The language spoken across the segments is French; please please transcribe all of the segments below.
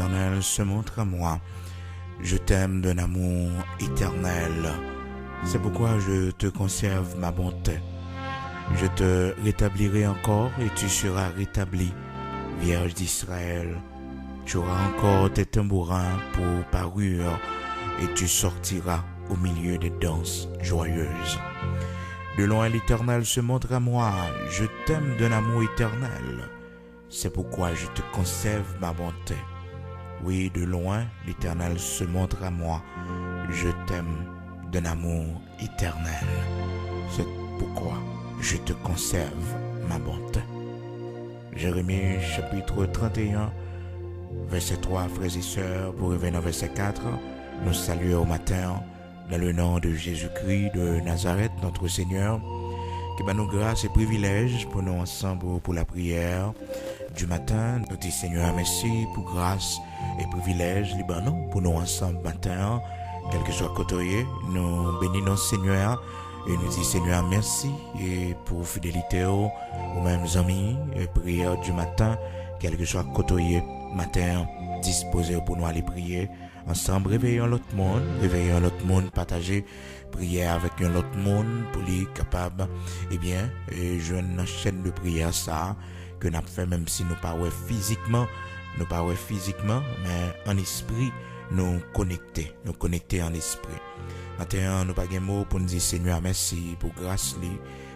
l'Éternel se montre à moi. Je t'aime d'un amour éternel. C'est pourquoi je te conserve ma bonté. Je te rétablirai encore et tu seras rétabli, Vierge d'Israël. Tu auras encore tes tambourins pour parure et tu sortiras au milieu des danses joyeuses. De loin l'Éternel se montre à moi. Je t'aime d'un amour éternel. C'est pourquoi je te conserve ma bonté. Oui, de loin, l'Éternel se montre à moi. Je t'aime d'un amour éternel. C'est pourquoi je te conserve ma bonté. Jérémie chapitre 31, verset 3, frères et sœurs, pour revenir au verset 4, nous saluons au matin dans le nom de Jésus-Christ de Nazareth, notre Seigneur, qui va nous grâce et privilèges pour nous ensemble pour la prière du matin. Nous disons Seigneur merci pour grâce et privilèges libanons pour nous ensemble matin, quel que soit côté, nous bénissons Seigneur et nous disons Seigneur merci et pour fidélité aux mêmes amis et prière du matin, quel que soit côté matin disposé pour nous aller prier ensemble, réveillons l'autre monde, partager prière avec un autre monde pour les capable jouer une chaîne de prière ça que nous fait même si nous pas physiquement mais en esprit nous connecter en esprit. Maintenant nous pas de mots pour nous dire Seigneur merci pour grâce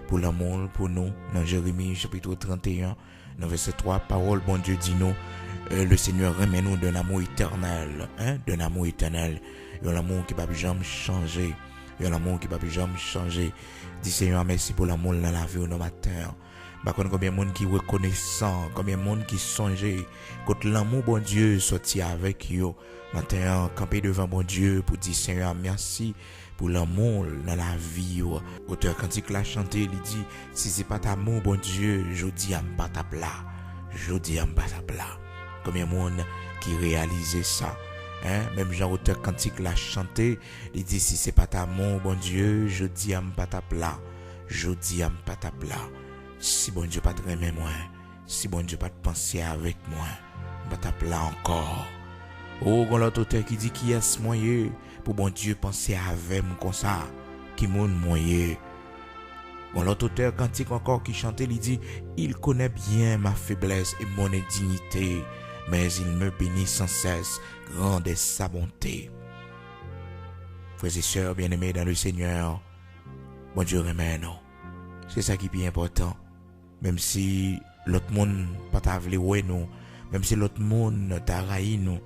pour l'amour pour nous. Dans Jérémie chapitre 31 dans verset 3, parole bon Dieu dit nous le Seigneur remet nous d'un amour éternel, d'un amour éternel, un amour qui ne peut jamais changer, un amour qui ne peut jamais changer. Dis Seigneur merci pour l'amour dans la vie au matin. Par contre, combien de monde qui reconnaissant, combien de monde qui songeait quand l'amour bon Dieu sorti avec eux. Maintenant, camper devant bon Dieu pour dire Seigneur merci pour l'amour dans la vie. Auteur cantique l'a chanté, il dit si c'est pas ta amour bon Dieu, je dis à pas ta plat. Combien de monde qui réalisait ça? Même Jean auteur cantique l'a chanté, il dit si c'est pas ta amour bon Dieu, je dis à pas ta plat. Si bon Dieu pas te aimer moi, si bon Dieu pas te penser avec moi, pas ta plat encore. Oh, quand l'autre auteur qui dit qui est moyen pour bon Dieu penser avec moi comme ça, qui monde moyen. Quand l'autre auteur cantique encore qui chantait, il dit il connaît bien ma faiblesse et mon indignité, mais il me bénit sans cesse, grande est sa bonté. Frères et sœurs bien-aimés dans le Seigneur, bon Dieu remet nous. C'est ça qui est bien important. Même si l'autre monde pas t'a voulu nous, même si l'autre monde t'a raillé nous,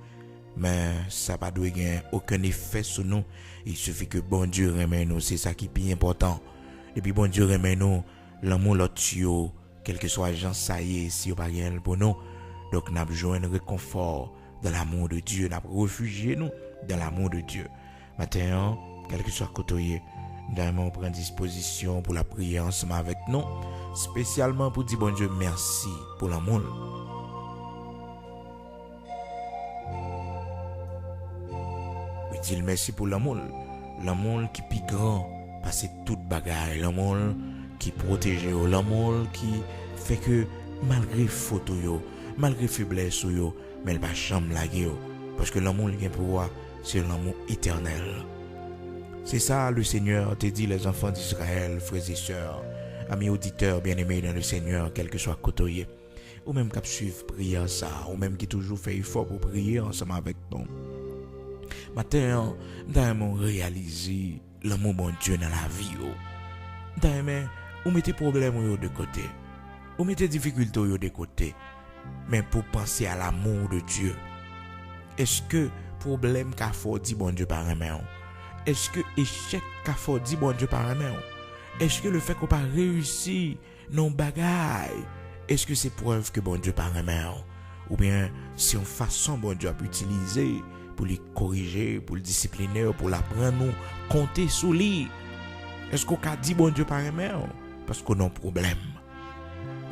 mais ça pas doit avoir aucun effet sur nous. Il suffit que bon Dieu remet nous. C'est ça qui est bien important. Et puis bon Dieu remet nous l'amour l'autre yo, quel que soit gens ça y est, si on pas rien pour nous. Donc nous avons besoin de réconfort dans l'amour de Dieu, nous avons réfugié nous dans l'amour de Dieu. Maintenant, quel que soit côté, nous prend disposition pour la prière ensemble avec nous, spécialement pour dire bon Dieu merci pour l'amour. Oui, dire merci pour l'amour qui est plus grand, parce que toute bagaille, l'amour qui protège, l'amour qui fait que malgré faute malgré faiblesse mais elle va jamais laguer parce que l'amour qui est pouvoir, c'est l'amour éternel. C'est ça le Seigneur te dit les enfants d'Israël, frères et sœurs, amis auditeurs bien-aimés dans le Seigneur, quel que soit côté, ou même qui suivent prière ça, ou même qui toujours fait effort pour prier ensemble avec nous. Maintenant, nous avons réalisé l'amour bon Dieu dans la vie. Nous mettez problèmes de côté, nous mettez difficultés de côté, mais pour penser à l'amour de Dieu. Est-ce que problème qu'a fait dit bon Dieu par amour? Est-ce que échec qu'a fait dit bon Dieu par amour? Est-ce que le fait qu'on pas réussi non bagaille? Est-ce que c'est preuve que bon Dieu par amour? Ou bien si on façon bon Dieu a utiliser pour les corriger, pour le discipliner, pour l'apprendre, nous compter sur lui? Est-ce qu'on a dit bon Dieu par amour? Parce qu'on a un problème.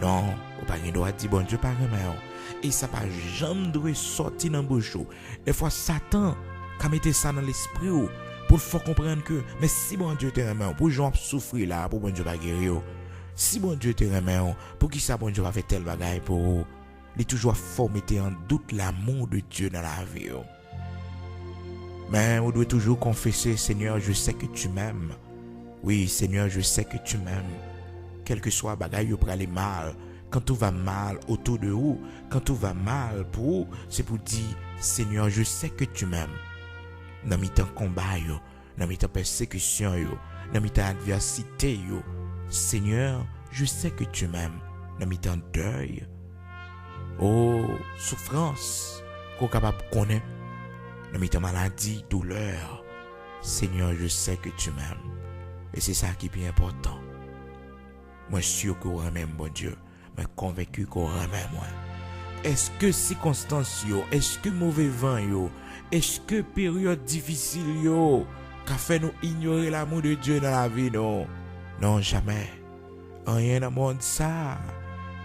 Non, on pas doit dire bon Dieu par amour. Et ça pas jamais doit sortir dans bouche. Des fois Satan a mis ça dans l'esprit pour faire comprendre que mais si bon Dieu te remet pour gens souffrir là, pour bon Dieu pas guérir. Si bon Dieu te remet pour qui ça bon Dieu va faire tel bagaille pour il toujours faut mettre en doute l'amour de Dieu dans la vie. Mais on doit toujours confesser, Seigneur, je sais que tu m'aimes. Oui, Seigneur, je sais que tu m'aimes. Quel que soit bagaille pour aller mal, quand tout va mal autour de vous, quand tout va mal pour vous, c'est pour dire, Seigneur, je sais que tu m'aimes. Dans mes temps combat, dans mes temps persécution, dans mes temps adversité, Seigneur, je sais que tu m'aimes. Dans mes temps deuil, oh, souffrance, qu'on est capable de connaître. Dans mes temps maladie, douleur, Seigneur, je sais que tu m'aimes. Et c'est ça qui est bien important. Moi, je suis sûr qu'on remet mon Dieu. Mais convaincu qu'on remet moi. Est-ce que circonstances, est-ce que mauvais vent, est-ce que période difficile, qu'a fait nous ignorer l'amour de Dieu dans la vie, non? Non, jamais. Rien dans le monde, ça.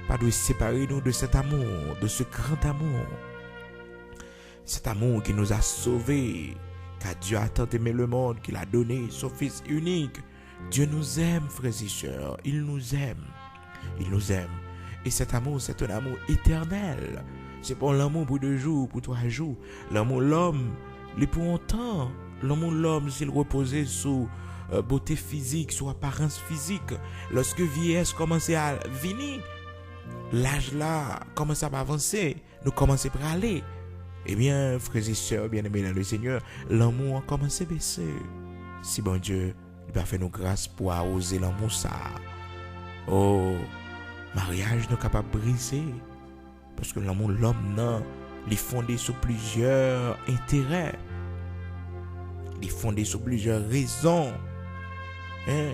Pas de séparer nous de cet amour, de ce grand amour. Cet amour qui nous a sauvés. Car Dieu a tant aimé le monde qu'il a donné son Fils unique. Dieu nous aime, frères et sœurs. Il nous aime. Il nous aime. Et cet amour, c'est un amour éternel. C'est pas l'amour pour 2 jours, pour 3 jours. L'amour, l'homme, il est pour longtemps. L'amour, l'homme, s'il reposait sous beauté physique, sous apparence physique. Lorsque vieillesse commençait à venir, l'âge là commence à avancer. Nous commençons à aller. Eh bien, frères et sœurs, bien-aimés dans le Seigneur, l'amour a commencé à baisser. Si bon Dieu, il va faire nos grâces pour arroser l'amour ça. Oh, mariage n'est capable de briser. Parce que l'amour, l'homme, non, il est fondé sur plusieurs intérêts. Il est fondé sur plusieurs raisons. Hein?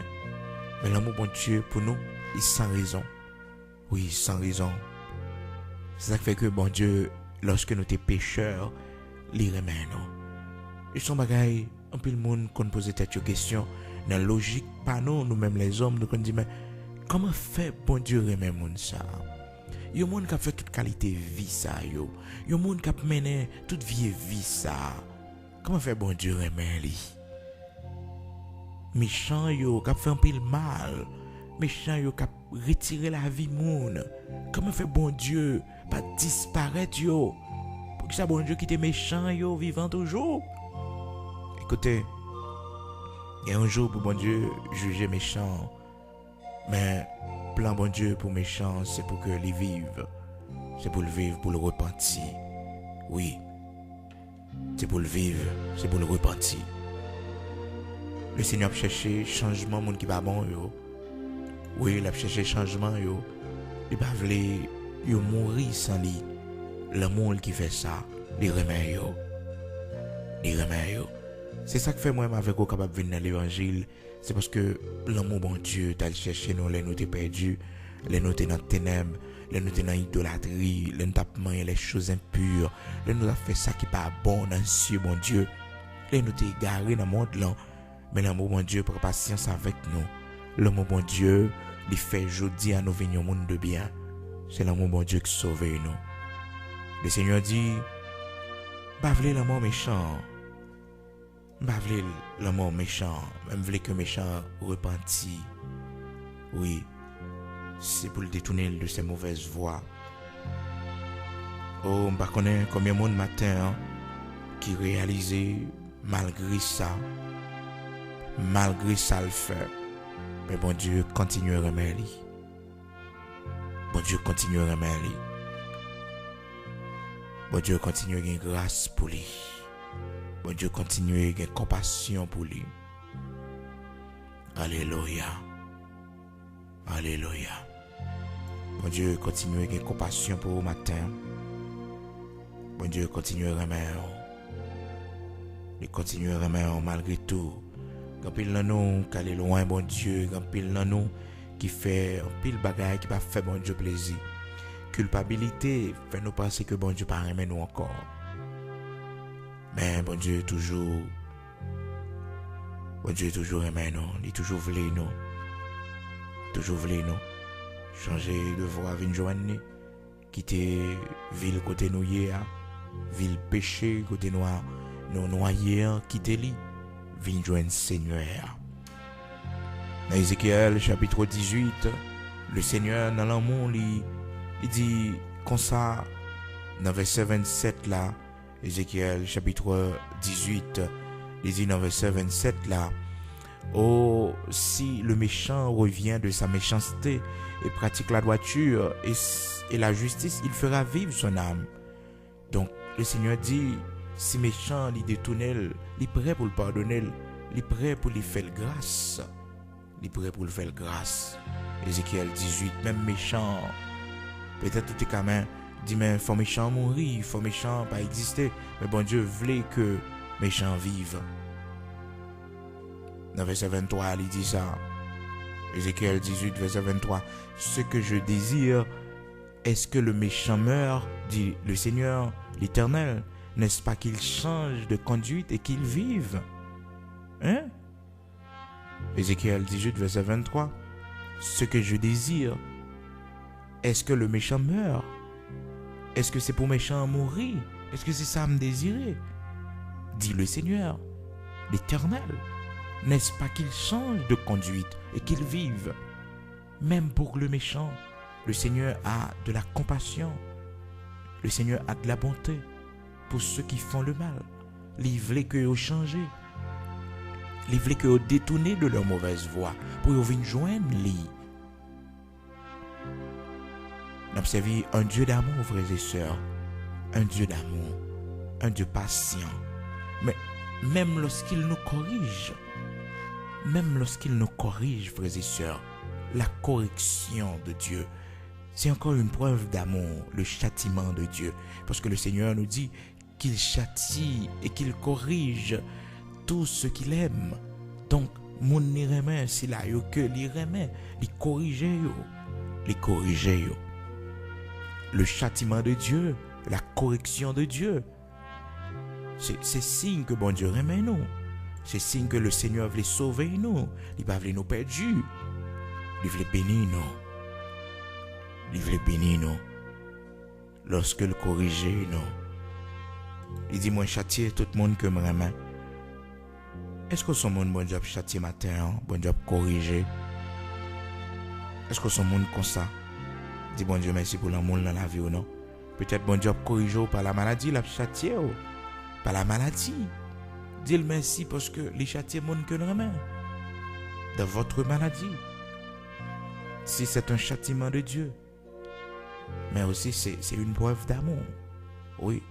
Mais l'amour, bon Dieu, pour nous, il est sans raison. Oui, sans raison. C'est ça qui fait que, bon Dieu, lorsque nous sommes pécheurs, il remet nous. Et son bagaille, un peu le monde qu'on pose cette question, dans la logique, pas nous, nous-mêmes les hommes, nous qu'on dit, mais comment fait bon Dieu remet moun ça? Il y a monde qui a fait toute qualité vie ça, yo. Il y a monde qui a mené toute vie ça. Comment fait bon Dieu remet lui? Méchant yo, qui a fait un peu le mal. Méchant yo, qui a retiré la vie moun. Comment fait bon Dieu pas disparaître yo? Pour que ça bon Dieu qui était méchant yo, vivant toujours. Écoutez, il y a un jour pour bon Dieu juger méchant. Mais plan bon Dieu pour méchant, c'est pour que les vivent. C'est pour le vivre, pour le repentir. Oui. C'est pour le vivre, c'est pour le repentir. Le Seigneur a cherché changement, monde qui va bon yo. Oui, il a cherché changement yo. Il va vouloir yo mourir sans lui. L'amour qui fait ça, les remet yo. Les remet yo. C'est ça que fait moi avec vous capable de venir dans l'évangile. C'est parce que l'amour bon Dieu t'a cherché nous, les nous t'es perdu, les nous t'es dans ténèbres, les nous t'es dans idolâtrie, les nous t'as mangé les choses impures, les nous a fait ça qui pas bon dans cieux bon Dieu, les nous t'es égaré dans le monde là. Mais l'amour bon Dieu prend patience avec nous. L'amour bon Dieu, il fait jeudi à nous venir au monde de bien. C'est l'amour bon Dieu qui sauve nous. Le Seigneur dit, pas vouloir l'amour méchant. Pas vouloir l'amour méchant. Même vouloir que méchant repentit. Oui, c'est pour le détourner de ses mauvaises voies. Oh, je ne connais pas combien de monde matin qui réalisait malgré ça le fait. Mais bon Dieu continue à remettre. Bon Dieu continue à remettre. Bon Dieu continue à avoir grâce pour lui. Bon Dieu continue à avoir compassion pour lui. Alléluia. Alléluia. Bon Dieu continue à avoir compassion pour vous matin. Bon Dieu continue à remettre. Il continue à remettre malgré tout. Quand pile dans nous qui est loin bon Dieu, quand pile dans nous qui fait un pile bagaille qui pas fait bon Dieu plaisir. Culpabilité fait nous penser que bon Dieu pas aimer nous encore. Mais bon Dieu toujours aimer nous, il toujours voulait nous. Toujours voulait nous changer de voie venir joindre quitter ville côté nous hier, ville péché côté noir, nous noyer quitter lui. Viens joindre Seigneur. Dans Ézéchiel chapitre 18, le Seigneur dans l'amour il dit comme ça, dans verset 27 là, Ézéchiel chapitre 18, il dit dans verset 27 là, oh, si le méchant revient de sa méchanceté et pratique la droiture et la justice, il fera vivre son âme. Donc, le Seigneur dit, si méchant, il détourne, il est prêt pour le pardonner, il est prêt pour lui faire grâce. Il est prêt pour le faire grâce. Ézéchiel 18, même méchant, peut-être tout est quand même, dit, mais il faut méchant mourir, il faut méchant pas exister. Mais bon Dieu voulait que méchant vive. Dans verset 23, il dit ça. Ézéchiel 18, verset 23. Ce que je désire, est-ce que le méchant meurt, dit le Seigneur, l'Éternel. N'est-ce pas qu'il change de conduite et qu'il vive? Hein? Ézéchiel 18, verset 23. Ce que je désire, est-ce que le méchant meurt? Est-ce que c'est pour méchant mourir? Est-ce que c'est ça à me désirer? Dit le Seigneur, l'Éternel. N'est-ce pas qu'il change de conduite et qu'il vive? Même pour le méchant, le Seigneur a de la compassion. Le Seigneur a de la bonté pour ceux qui font le mal. Il veut que vous changez. Il veut que vous détournez de leur mauvaise voie pour vous venir joindre lui. Nous observons un Dieu d'amour, frères et sœurs. Un Dieu d'amour. Un Dieu patient. Mais même lorsqu'il nous corrige, frères et sœurs, la correction de Dieu, c'est encore une preuve d'amour, le châtiment de Dieu. Parce que le Seigneur nous dit qu'il châtie et qu'il corrige tout ce qu'il aime. Donc, mon n'y remet, c'est là que l'y remet, l'y corriger. Le châtiment de Dieu, la correction de Dieu, c'est signe que bon Dieu remet nous. C'est signe que le Seigneur veut sauver nous. Il ne veut pas nous perdre. Il veut bénir nous. Il veut bénir nous. Lorsque le corrige nous. Il dit, moi châtier tout le monde que me remet. Est-ce que son monde bon Dieu châtier matin, bon Dieu corriger? Est-ce que son monde comme ça? Dit bon Dieu merci pour l'amour dans la vie ou non? Peut-être bon Dieu corrige par la maladie, la châtier par la maladie. Dis-le merci parce que les châtiers monde que nous remet de votre maladie. Si c'est un châtiment de Dieu, mais aussi c'est une preuve d'amour. Oui,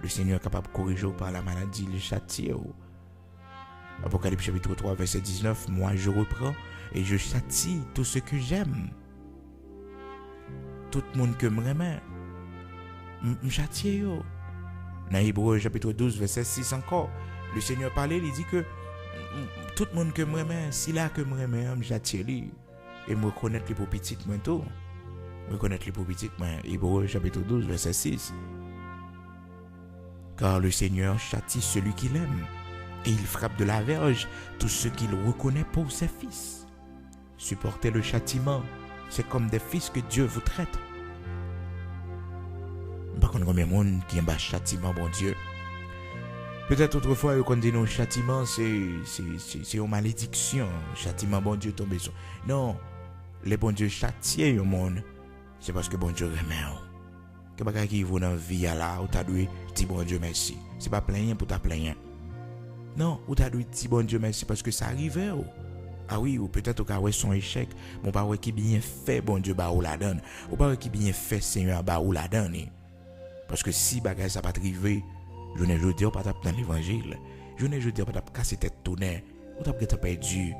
le Seigneur est capable de corriger par la maladie, le châtier. Apocalypse chapitre 3, verset 19, moi je reprends et je châtie tout ce que j'aime. Tout le monde que me remet, me châtie. Dans Hébreux chapitre 12, verset 6 encore, le Seigneur parlait, il dit que tout le monde que me remet, si là que me remet, me châtie et me reconnaître les pour petites moi tout. Me reconnaître les pour petites moi. Hébreux chapitre 12, verset 6. Car le Seigneur châtie celui qu'il aime et il frappe de la verge tous ceux qu'il reconnaît pour ses fils. Supporter le châtiment, c'est comme des fils que Dieu vous traite. Par contre, combien de monde qui aime le châtiment, bon Dieu? Peut-être autrefois, quand on dit non, châtiment, c'est une malédiction. Châtiment, bon Dieu, tombe sur. Non, les bon Dieu châtier au monde, c'est parce que bon Dieu remet. Que bagay qui vous dans la vie là, ou t'as dû dire bon Dieu merci. C'est pas plaigner pour ta plaigner. Non, ou t'as dû dire bon Dieu merci parce que ça arrivait. Ah oui, ou peut-être au ouais son échec, mon pas qui bien fait bon Dieu ba ou la donne. Ou pas qui bien fait Seigneur ba ou la donne. Parce que si bagay ça pas arrivé, je ne veux dire pas dans l'évangile. Je ne veux dire pas casser tête tonnerre, ou t'as perdu.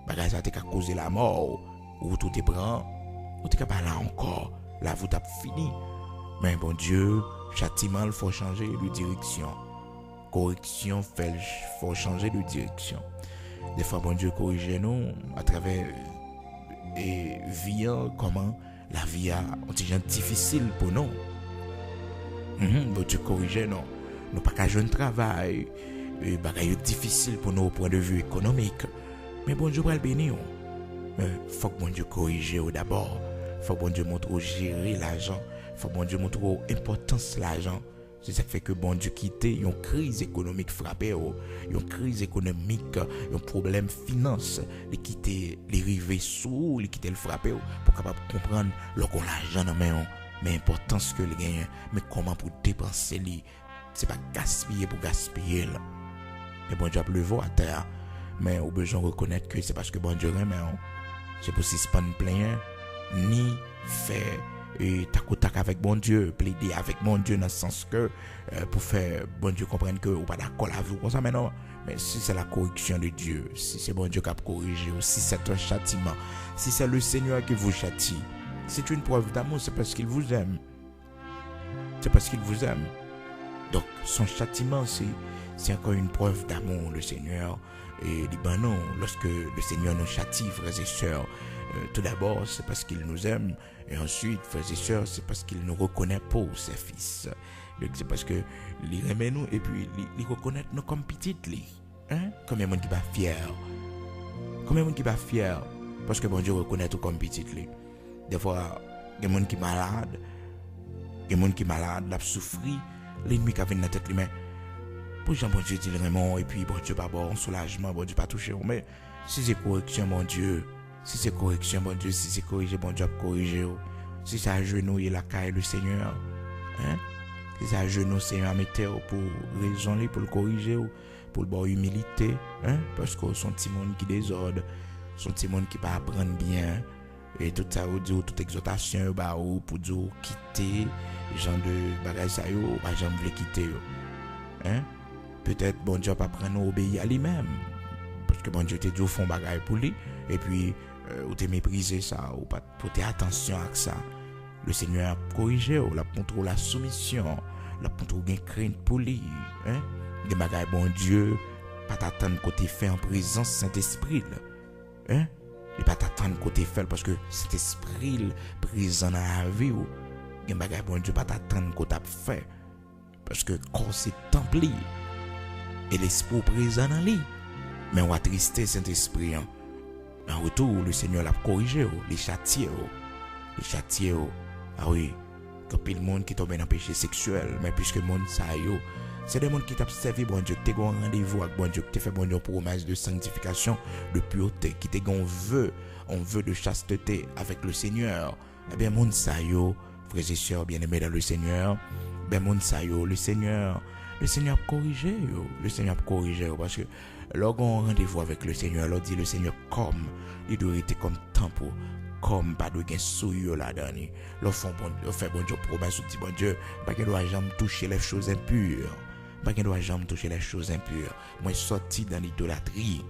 Bagay ça t'a causé la mort, ou tout te prend, ou t'es pas là encore. Là vous t'as fini. Mais bon Dieu, châtiment il faut changer de direction. Correction faut changer de direction. Des fois, bon Dieu corrige nous à travers et vie, comment la vie a un petit genre difficile pour nous. Bon Dieu corrige nous. Nous pas qu'à jeune travail, et bagaille difficile pour nous au point de vue économique. Mais bon Dieu va le bénir. Mais faut que bon Dieu corrige d'abord. Faut que bon Dieu montre où gérer l'argent. Faut que bon Dieu montre où importance l'argent. C'est ça qui fait que bon Dieu quitte une crise économique frappée, une crise économique, un problème finance, les quitter, les river sous, les quitter le frapper pour capable comprendre leur l'argent dans main, mais importance que le gagne, mais comment pour dépenser li, c'est pas gaspiller pour gaspiller là. Mais bon Dieu a le voir à terre, mais au besoin reconnaître que c'est parce que bon Dieu remet, c'est pour si pas plein ni faire et tac au tac avec bon Dieu, plaider avec bon Dieu dans le sens que pour faire bon Dieu comprendre que ou pas d'accord avec vous comme ça, mais non. Mais si c'est la correction de Dieu, si c'est bon Dieu qui a corrigé, si c'est un châtiment, si c'est le Seigneur qui vous châtie, c'est une preuve d'amour, c'est parce qu'il vous aime. C'est parce qu'il vous aime. Donc, son châtiment, c'est encore une preuve d'amour, le Seigneur. Et ben non, lorsque le Seigneur nous châtie, frères et sœurs, tout d'abord, c'est parce qu'il nous aime. Et ensuite, frères et sœurs, c'est parce qu'il nous reconnaît pour ses fils. Donc, c'est parce que il remet nous et puis il reconnaît nous comme petites. Hein? Combien de monde qui va fier? Combien de monde qui va fier? Parce que bon Dieu reconnaît tout comme petites. Des fois, il y a des gens qui sont malades. Il y a des gens qui sont malades, qui souffrent. L'ennemi qui a venu dans la tête, mais pour Jean, bon Dieu dit vraiment, et puis bon Dieu pas bon soulagement, bon Dieu pas touché. Mais si c'est correction, mon Dieu, si c'est correction, bon Dieu, si c'est corrigé, bon Dieu a corrigé. Si c'est à genoux, il a caillé le Seigneur. Hein? Si c'est à genoux, Seigneur, mettez pour raisonner, pour le corriger, pour le bon humilité. Hein? Parce que son petit monde qui désordre, son petit monde qui va apprendre bien. Et tout ça, ou dire toute exhortation, ou pour dire quitter, genre de bagages ça, ou pas jamais voulu quitter. Hein? Peut-être bon Dieu pas prendre nous obéir à lui-même. Parce que bon Dieu te dit font bagages pour lui. Et puis, ou te mépriser ça, ou pas porter attention à ça. Le Seigneur a corrigé, ou la contrôle la soumission, la contrôle gain crainte pour lui. Hein? Des bagages bon Dieu, pas t'attendre côté fait en présence Saint-Esprit. Hein? Il pas t'attendre côté fait parce que cet esprit présent dans la vie ou il bagay bon Dieu pas t'attendre côté fait parce que corps c'est temple et l'esprit présent dans lui mais on va trister cet esprit en retour le Seigneur l'a corrigé les châtier ah oui quand le monde qui tombe dans le péché sexuel mais puisque le monde ça yo c'est des gens qui t'ont servi bon Dieu, qui t'ont rendez-vous avec bon Dieu, qui t'ont fait bon Dieu promesse de sanctification, de pureté, qui t'ont un vœu de chasteté avec le Seigneur. Eh bien, mon ça yo, frères et sœurs bien-aimés dans le Seigneur, ben mon ça yo, le Seigneur a corrigé yo, le Seigneur a corrigé parce que lorsqu'on rendez-vous avec le Seigneur, l'on dit le Seigneur comme, il doit être comme temple. Comme pas de gain souillot là-dedans. L'on fait bon Dieu promesse, dit bon Dieu, pas qu'il doit jamais toucher les choses impures. Pas qu'il doit jamais toucher les choses impures. Moi sorti dans l'idolâtrie,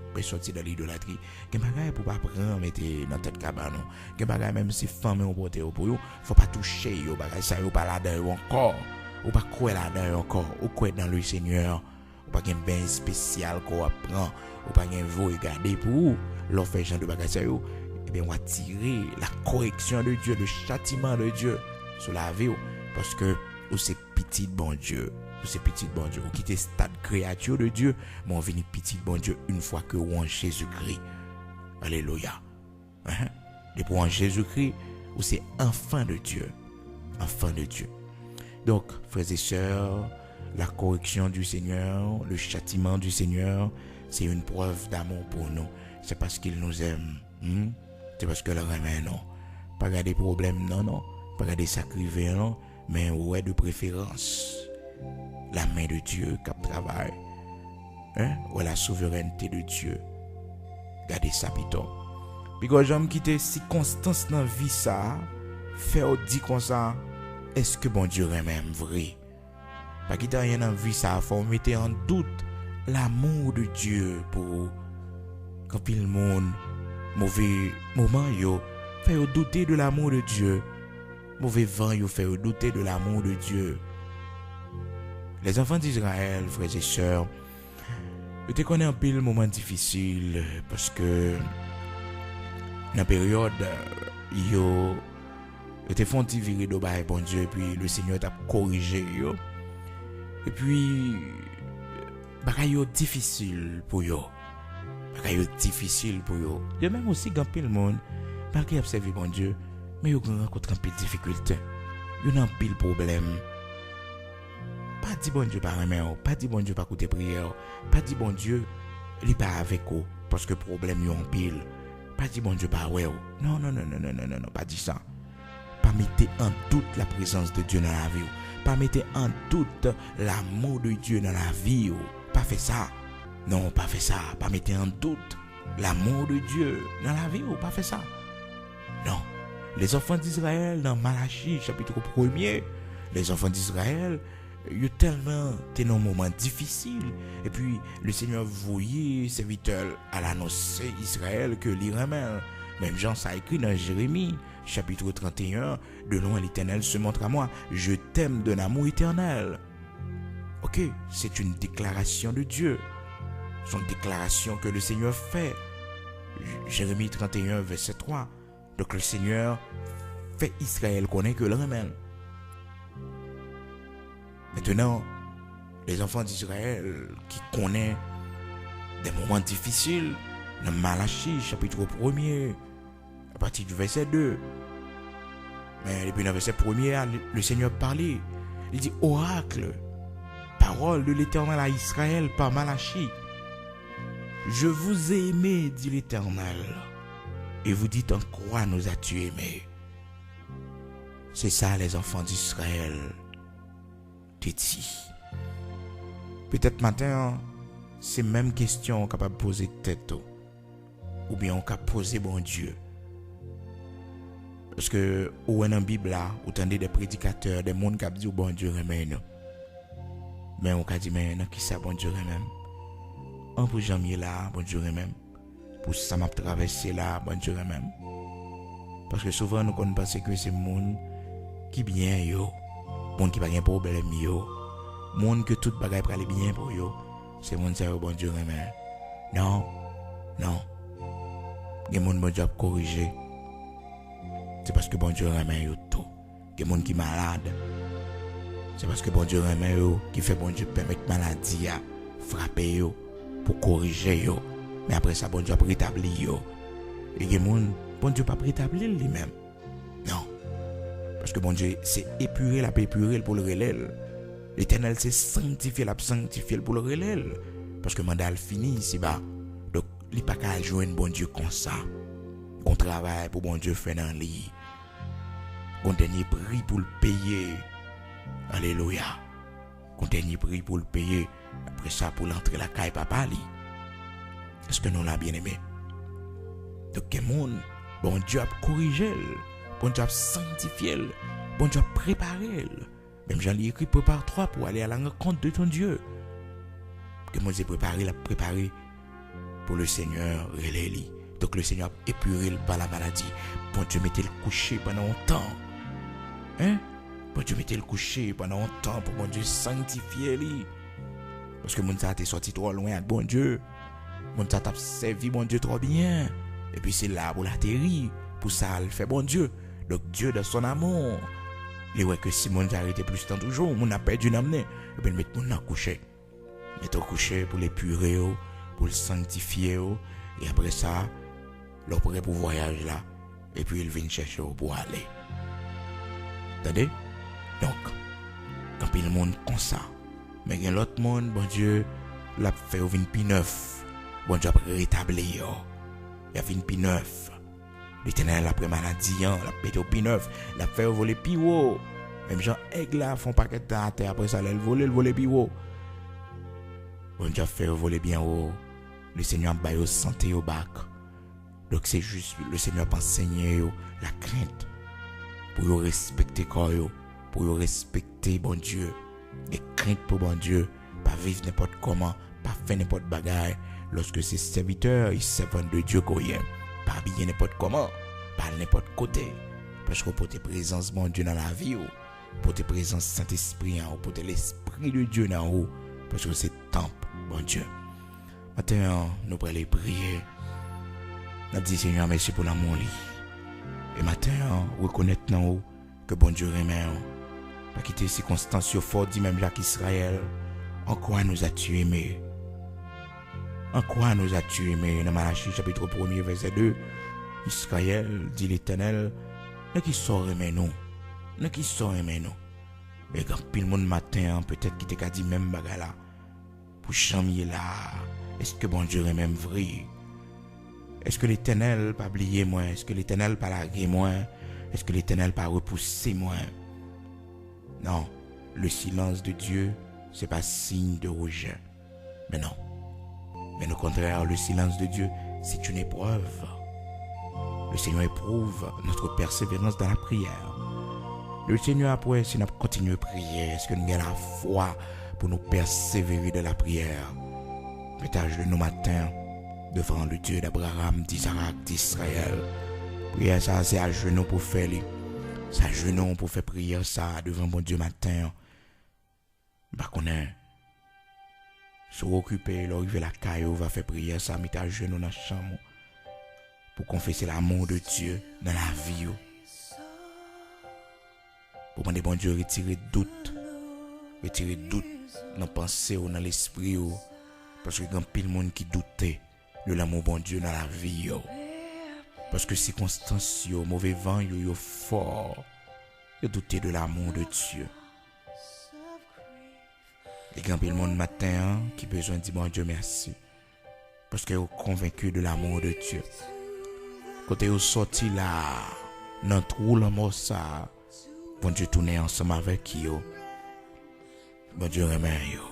que bagaille pour pas prendre mettre dans tête cabane. Que bagaille même si femme on porter pour yo, faut pas toucher yo bagaille ça yo pas là-dedans encore. Ou pas croire là-dedans encore, ou croire dans le Seigneur. Ou pas un bain spécial qu'on apprend, ou pas un vous regarder pour l'on fait genre de bagaille ça yo. Eh bien, on va tirer la correction de Dieu, le châtiment de Dieu sur la vie. Parce que ou c'est petit bon Dieu. Ou c'est petit bon Dieu. Ou quitter stade créature de Dieu. Mais on vient petit bon Dieu une fois que on en Jésus-Christ. Alléluia. Hein? Et pour en Jésus-Christ, ou c'est enfant de Dieu. Enfant de Dieu. Donc, frères et sœurs, la correction du Seigneur, le châtiment du Seigneur, c'est une preuve d'amour pour nous. C'est parce qu'il nous aime. C'est parce que le remède, non. Pas garder problème, non. Pas garder sacrifice, non. Mais ouais, de préférence, la main de Dieu qui travaille. Ou la souveraineté de Dieu. Gardez ça, piton. Puis quand j'aime quitter circonstances dans la vie, ça, faire dire comme ça, est-ce que bon Dieu remède vrai? Pas quitter rien dans la vie, ça, faut mettre en doute l'amour de Dieu pour quand il le monde. Mauvais moment yo fait douter de l'amour de Dieu. Mauvais vent yo fait douter de l'amour de Dieu. Les enfants d'Israël, frères et sœurs, ils connaissent un peu le moment difficile parce que dans la période yo étaient font virer de bail bon Dieu et puis le Seigneur t'a corrigé yo. Et puis bagay yo difficile pour yo. C'est difficile pour eux. De même aussi quand le monde, pas qu'ils observent bon Dieu, mais ils rencontrent un peu de difficulté. Ils ont un peu de problème. Pas dit bon Dieu par remède, pas dit bon Dieu par côté prière, pas dit bon Dieu, il n'est pas avec eux parce que problème ils ont pile. Pas dit bon Dieu par ouais. Non, pas dit ça. pas mettre en doute la présence de Dieu dans la vie. Pas mettre en doute l'amour de Dieu dans la vie. Pas fait ça. Non, pas fait ça. Pas mettre en doute l'amour de Dieu dans la vie. Pas fait ça. Non. Les enfants d'Israël dans Malachie, chapitre 1er, les enfants d'Israël, ils ont tellement été dans un moment difficile. Et puis, le Seigneur voyait serviteur à l'annoncer Israël que l'Iramel, même Jean, ça a écrit dans Jérémie, chapitre 31, de loin l'Éternel se montre à moi, je t'aime d'un amour éternel. Ok, c'est une déclaration de Dieu. C'est une déclaration que le Seigneur fait. Jérémie 31, verset 3. Donc le Seigneur fait Israël connaître que l'Iramel. Maintenant, les enfants d'Israël qui connaissent des moments difficiles, dans Malachie, chapitre 1er, à partir du verset 2. Mais depuis le verset 1er, le Seigneur parlait. Il dit, oracle, parole de l'Éternel à Israël par Malachie. Je vous ai aimé, dit l'Éternel. Et vous dites, en quoi nous as-tu aimés? C'est ça, les enfants d'Israël. Peut-être matin, c'est même question capable de poser tête ou bien on peut poser bon Dieu. Parce que ou dans la Bible là, vous entendez des prédicateurs, des monde qui disent bon Dieu remet nous. Mais on peut dire mais non qui ça bon Dieu remet. On pour jamais là, bon Dieu remet. Pour ça m'a traversé là, bon Dieu remet. Parce que souvent nous pensons que c'est monde qui bien yo. Monde qui pas de problème yo, monde que tout bagaille pour aller bien pour yo, c'est monde ça bon Dieu remet. Non. Les monde bon Dieu a corrigé. C'est parce que bon Dieu remet yo tout. Les monde qui malade. C'est parce que bon Dieu remet yo qui fait bon Dieu permettre maladie à frapper yo pour corriger yo. Mais après ça bon Dieu a rétabli yo. Et les monde bon Dieu pas rétablir lui-même. Non. Parce que bon Dieu, c'est épurer la épurer pour le relève. L'Éternel, c'est sanctifier la sanctifier pour le relève. Parce que le mandat fini ici-bas. Donc, il n'y a pas qu'à joindre bon Dieu comme ça. On travaille pour bon Dieu faire dans lit. On dernier prix pour le payer. Alléluia. On dernier prix pour le payer. Après ça, pour l'entrer la caille papa li. Est-ce que nous l'avons bien aimé? Donc, quel monde, bon Dieu a corrigé. Bon Dieu a sanctifié, bon Dieu a préparé. Même Jean lui écrit, prépare-toi pour aller à la rencontre de ton Dieu. Que moi j'ai préparé pour le Seigneur relève. Donc le Seigneur a épuré par la maladie. Bon Dieu mettait le coucher pendant longtemps. Bon Dieu mettait le coucher pendant longtemps pour bon Dieu sanctifier lui. Parce que mon ça a sorti trop loin de bon Dieu. Mon ça t'a servi bon Dieu trop bien. Et puis c'est là pour l'atterrir. Pour ça, il fait bon Dieu. Donc Dieu dans son amour. Il voit que si mon arrêté plus de temps toujours, mon a perdu l'amener. Et puis mettre mon à coucher. Mettre au coucher pour l'épurer, pour le sanctifier. Et après ça, l'on prêt pour voyage là. Et puis il vient chercher pour aller. Attendez? Donc, quand il y a le monde comme ça. Mais il y a l'autre monde, bon Dieu, l'a fait au 20 neuf. Bon Dieu a rétabli. Il y a 20 neuf. L'Éternel après maladie, la pété au P9, la fait voler piwo. Même Jean aigle là font paquet de temps à terre après ça, elle voler piwo. Bon Dieu fait voler bien haut. Le Seigneur a baillé santé au bac. Donc c'est juste le Seigneur pense enseigner la crainte pour respecter corps, pour respecter bon Dieu. Et crainte pour bon Dieu, pas vivre n'importe comment, pas faire n'importe bagaille lorsque ses serviteurs ils servent de Dieu qu'on aime. Pas habiller n'importe comment, pas n'importe côté. Parce que pour tes présences, mon Dieu, dans la vie, pour tes présences Saint-Esprit, pour l'Esprit de Dieu dans haut, parce que c'est temple, mon Dieu. Maintenant, nous allons prier. Nous disons, Seigneur, merci pour l'amour. Et maintenant, reconnaître dans haut que bon Dieu remet. Pas quitter les circonstances fortes, dit même Jacques Israël. En quoi nous as-tu aimés? En quoi nous as-tu aimés? Dans Malachie chapitre 1er verset 2, Israël dit l'Éternel, ne qui sort aimer nous, ne qui sort aimer nous. Et quand pile monde matin, peut-être qu'il t'a dit même bagarre là, pour chamier là, est-ce que bon Dieu est même vrai? Est-ce que l'Éternel pas oublié moi? Est-ce que l'Éternel pas largué moi? Est-ce que l'Éternel pas repoussé moi? Non, le silence de Dieu, c'est pas signe de rejet. Mais non. Mais au contraire, le silence de Dieu, c'est une épreuve. Le Seigneur éprouve notre persévérance dans la prière. Le Seigneur, après, si nous continuons à prier, est-ce que nous avons la foi pour nous persévérer dans la prière? Mettez de nos matins devant le Dieu d'Abraham, d'Isaac, d'Israël. Prière ça, c'est à genoux pour faire. C'est à genoux pour faire prière ça devant mon Dieu matin. Bah qu'on est se occuper, l'arriver la caillou, va faire prière ça, mettez à genoux dans la chambre pour confesser l'amour de Dieu dans la vie. Pour demander bon Dieu retirer doute dans la pensée ou dans l'esprit. Parce que il y a pile monde qui doutait de l'amour bon Dieu dans la vie. Parce que circonstances, mauvais vent, yo fort. Yo douter de l'amour de Dieu. Il y a pile monde matin qui besoin de dire bon Dieu merci. Parce que yo convaincu de l'amour de Dieu. Quand yo sorti là, dans trou l'amour ça, bon Dieu tourner ensemble avec yo. Bon Dieu remet yo.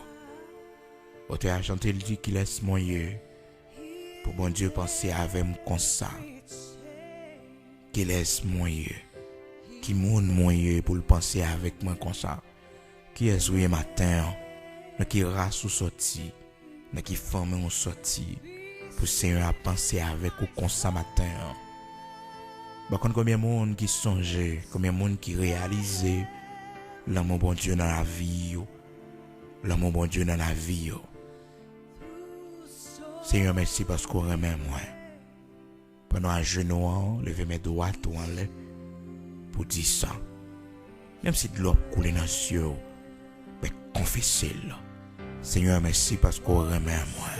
Quand tu as chanté, il dit qu'il laisse moyen pour bon Dieu penser avec moi comme ça. Qu'il laisse moyen. Qui monte moyen pour le penser avec moi comme ça. Qui est souillé matin, qui race ou sorti, qui femme ou sorti, pour Seigneur à penser avec ou comme ça matin. Par contre, combien de monde qui songeait, combien de monde qui réalisait l'amour bon Dieu dans la vie, l'amour bon Dieu dans la vie. Seigneur, merci parce qu'on remet moi. Pendant un genou, lever mes doigts en l'air pour dire ça. Même si de l'eau coule dans les yeux, mais confessez-le. Seigneur, merci parce qu'on remet moi.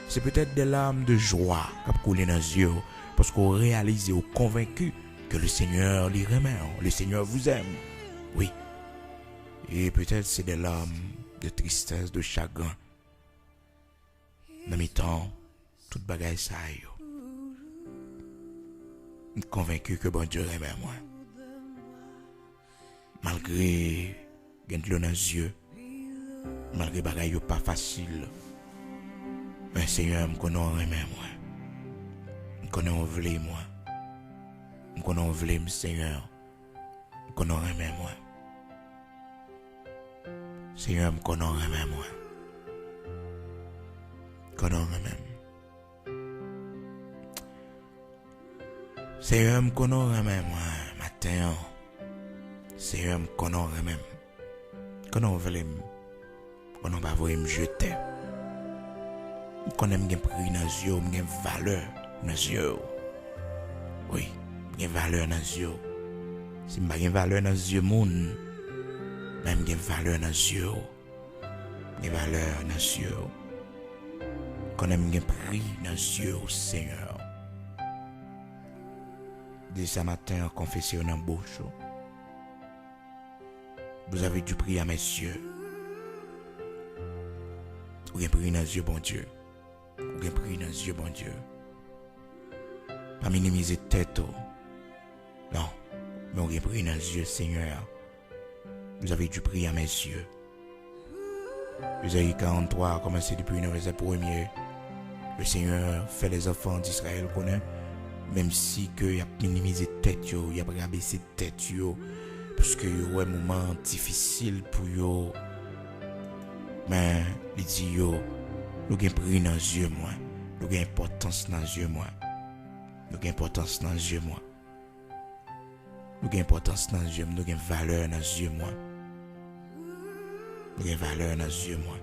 C'est peut-être des larmes de joie qui coulent dans les yeux parce qu'on réalise et on convaincu que le Seigneur les remet. Le Seigneur vous aime. Oui. Et peut-être c'est des larmes de tristesse, de chagrin. Dans mes temps, toute bagaille ça yo. Je suis convaincu que bon Dieu aime moi. Malgré gen de l'eau dans les yeux, malgré bagaille yo pas facile, mais Seigneur me connaît aime moi. Me connaît on vle moi. Me connaît on vle Seigneur. Me connaît aime moi. Seigneur me connaît aime moi. Connaît même. Seigneur me connaît même moi matin. Seigneur me connaît même. Connaît veut connaît pas voyer me jeter. Connaît me gen prix dans yeux, me gen valeur dans yeux. Oui, gen valeur dans yeux. Si me gen valeur dans yeux moun, même gen valeur dans yeux. Gen valeur dans yeux. Qu'on aime bien pris dans les yeux au Seigneur. Dès ce matin, en confession dans bouche, vous avez dû prier à mes yeux. Vous avez prié dans les yeux, bon Dieu. Vous avez prié dans les yeux, bon Dieu. Pas minimiser tête. Non, mais vous avez prié dans les yeux, Seigneur. Vous avez dû prier à mes yeux. Isaïe 43, commencé depuis le verset 1er. Le Seigneur fait les enfants d'Israël connaître, même si que y a minimisé tête yo, y a rabaissé tête yo, parce que y a un moment difficile pour yo. Mais il dit yo, nous avons pris dans les yeux moi, nous avons importance dans les yeux moi, nous avons importance dans les yeux moi, nous avons importance dans les yeux, nous avons valeur dans les yeux moi, nous avons valeur dans les yeux moi.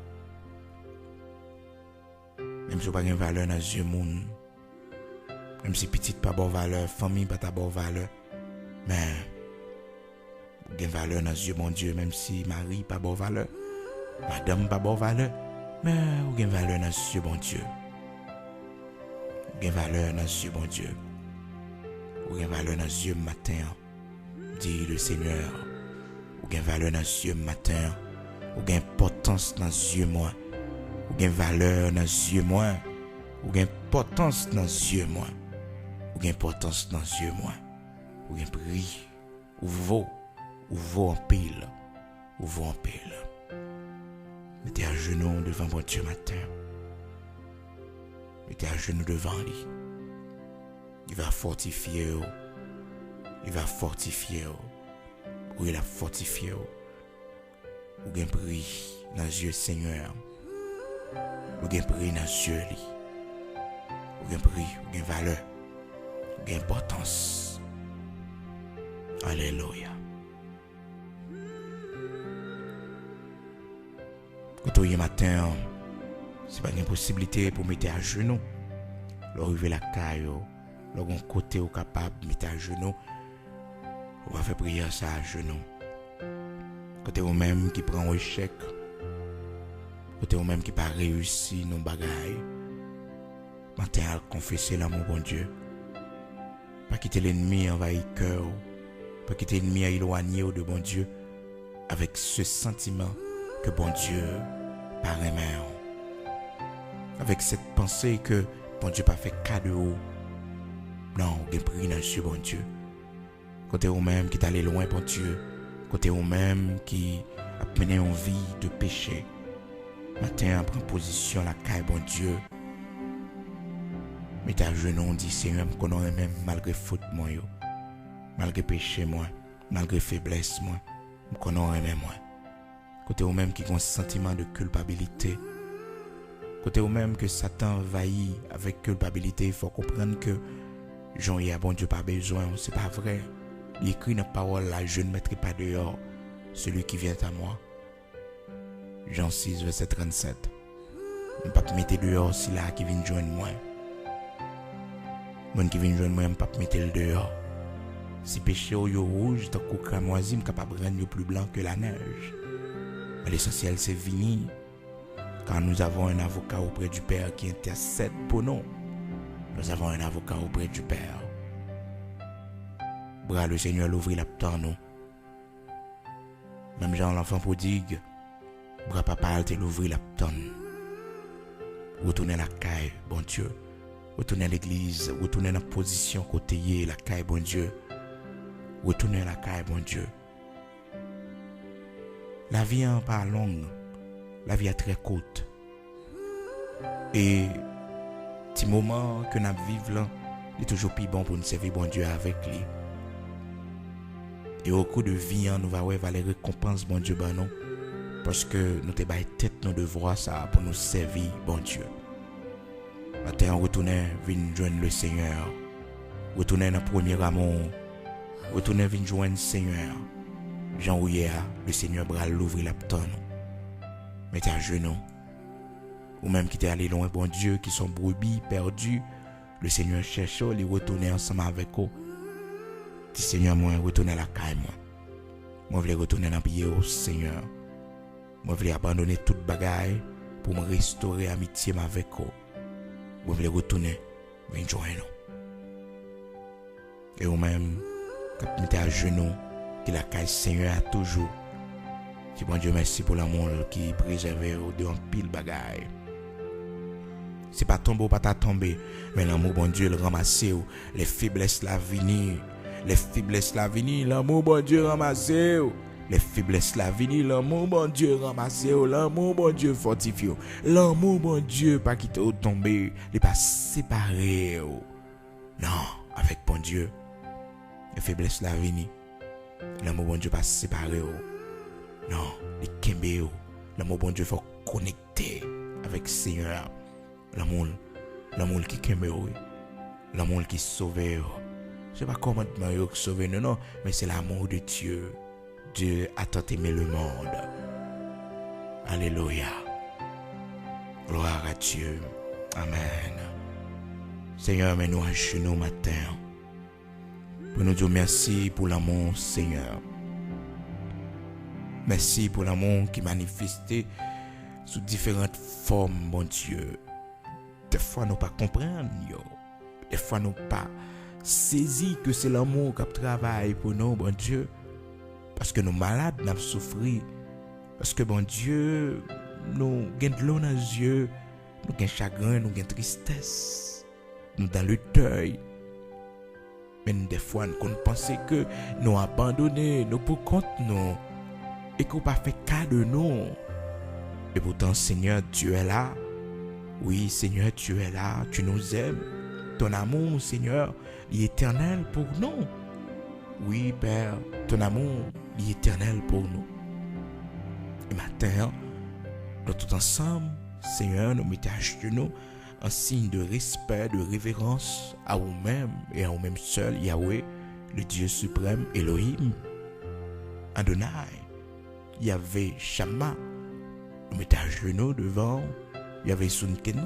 Même si vous n'avez pas de valeur dans les yeux, même si petite pas bonne valeur, famille pas ta bonne valeur, mais vous avez valeur dans les yeux, mon Dieu, même si Marie pas bonne valeur, madame pas bonne valeur, mais vous avez valeur dans les yeux, mon Dieu. Vous avez valeur dans les yeux, mon Dieu. Vous avez valeur dans les yeux matin, dit le Seigneur. Vous avez valeur dans les yeux matin, vous avez importance dans les yeux, moi. Vous avez valeur dans les yeux, moi. Vous avez importance dans les yeux, moi. Vous avez importance dans les yeux, moi. ou gen pri, ou vaut en pile, ou vaut en pile. Mettez à genoux devant bon Dieu matin. Mettez à genoux devant lui. Il va fortifier. Il va fortifier. Ou il a fortifié. Ou gen pri dans les yeux Seigneur. Ou gen pri dans les yeux lui. Ou gen pri, ou gen valeur. Ou gen importance. Alléluia. Quand on y matin, c'est pas une possibilité pour mettre à genoux. L'arriver la caille, l'autre côté au capable de mettre à genoux. On va faire prière ça à genoux. Côté ou même qui prend un échec. Côté ou même qui pas réussi nos bagailles. Matin à confesser l'amour bon Dieu. Pas quitter l'ennemi envahir cœur. Pas quitter l'ennemi à éloigner de bon Dieu. Avec ce sentiment que bon Dieu par aimer. Avec cette pensée que bon Dieu pas fait cadeau. Non, il prie dans le bon Dieu. Côté ou même qui est allé loin bon Dieu. Côté ou même qui a mené une vie de péché. Matin, prend position la caille bon Dieu. Mettez à genoux, dit Seigneur, je connais même malgré faute moi, malgré péché moi, malgré faiblesse moi, je connais même moi. Côté ou même qui a un sentiment de culpabilité. Côté ou même que Satan envahit avec culpabilité, il faut comprendre que Jean y a bon Dieu pas besoin, c'est pas vrai. Il écrit dans la parole là, je ne mettrai pas dehors celui qui vient à moi. Jean 6, verset 37. Je ne peux pas mettre dehors celui-là qui vient joindre moi. Mon qui vient joindre moi, je ne peux pas mettre le dehors. Si péché ou yo rouge, tant qu'au cramoisi, je suis capable de rendre plus blanc que la neige. Mais l'essentiel c'est venir. Quand nous avons un avocat auprès du Père qui intercède pour nous, nous avons un avocat auprès du Père. Bras le Seigneur l'ouvrir la porte nous. Même Jean l'enfant prodigue, bras papa te l'ouvrir la porte. Retourner la caille, bon Dieu. Retourner à l'église, retourner dans la position côté la caille, bon Dieu. Retourner à la caille, bon Dieu. La vie n'est pas longue. La vie est très courte. Et petit moment que nous vivons là, il est toujours plus bon pour nous servir bon Dieu avec lui. Et au cours de vie, nous va voir les récompenses bon Dieu non, parce que nous te bail tête nos devoirs ça pour nous servir bon Dieu. Matin on retourne venir joindre le Seigneur. Retourner dans le premier amour. Retourner venir joindre le Seigneur. Jean Ouya, le Seigneur bras l'ouvrir la porte. Mettez à genoux. Ou même qui t'est allé loin, bon Dieu, qui sont brebis, perdus. Le Seigneur cherche, les retourner ensemble avec eux. Dis Seigneur, moi, retourner à la caille, moi. Moi, je veux retourner dans le pied au Seigneur. Moi, je veux abandonner toute bagaille pour me restaurer amitié avec eux. Moi, je veux retourner, venir joindre. Et ou même, quand mettez à genoux, que la caille Seigneur a toujours. Que bon Dieu merci pour l'amour qui préserve de un pile bagaille. C'est pas tomber ou pas tomber, mais l'amour bon Dieu le ramasse, les faiblesses la venir, les faiblesses la venir, l'amour bon Dieu ramasse, les faiblesses la venir, l'amour bon Dieu ramasse, l'amour bon Dieu fortifie, l'amour bon Dieu pas quitter ou tomber, il pas séparer. Non, avec bon Dieu, les faiblesses la venir, l'amour bon Dieu pas séparer. Non, les kembe, l'amour bon Dieu faut connecter avec Seigneur. L'amour qui kembe, l'amour qui sauve. Je sais pas comment te sauver, non, mais c'est l'amour de Dieu. Dieu a tant aimé le monde. Alléluia. Gloire à Dieu. Amen. Seigneur, mets-nous à genoux matin. Pour nous dire merci pour l'amour, Seigneur. Merci pour l'amour qui manifesté sous différentes formes, mon Dieu. Des fois, nous pas comprendre, des fois, nous pas saisir que c'est l'amour qui travaille pour nous, bon Dieu. Parce que nous malades, nous souffrons. Parce que, bon Dieu, nous avons de l'eau dans les yeux, nous avons chagrin, nous avons tristesse, nous dans le deuil. Mais des fois, nous pensons que nous abandonnons, nous pour compte nous, et qu'on pas fait cas de nous. Et pourtant, Seigneur, tu es là. Oui, Seigneur, tu es là. Tu nous aimes. Ton amour, Seigneur, est éternel pour nous. Oui, Père, ton amour est éternel pour nous. Et maintenant, nous tous ensemble, Seigneur, nous mettons à genoux en signe de respect, de révérence à vous-même et à vous-même seul, Yahweh, le Dieu suprême, Elohim, Adonai, Yahvé, Shama. Nous mettons à genoux devant Yahvé Sunkenu,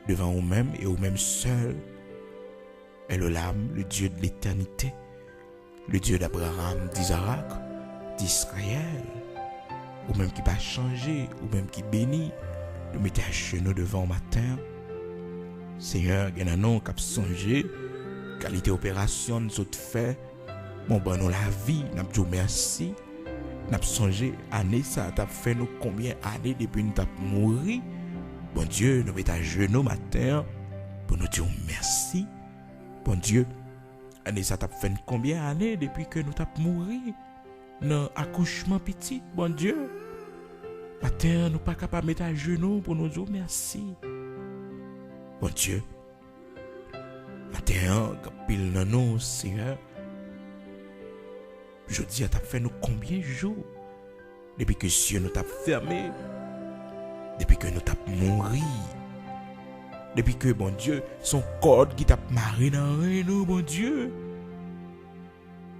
devant vous-même et vous-même seul, Elohim, le Dieu de l'éternité, le Dieu d'Abraham, d'Isaac, d'Israël, ou même qui va changer, ou même qui bénit. Nous mettons à genoux devant matin. Seigneur, il y a un nom qui a changé, qualité opération nous autres fait, bon ben nous la vie, nous avons merci, nous avons changé année ça, t'as fait nous combien d'années depuis nous avons mouru. Bon Dieu, nous mettons à genoux matin pour nous dire merci. Bon Dieu, année ça t'a fait combien d'années depuis que nous avons mouru dans accouchement petit, bon Dieu. Matin, nous pas capable de mettre à genoux pour nous dire merci. Bon Dieu, matin, quand pile dans nous, Seigneur, je dis à t'as fait nous combien de jours depuis que Dieu nous t'a fermé, depuis que nous t'a mouru, depuis que, bon Dieu, son corps qui t'a marré dans nous, bon Dieu,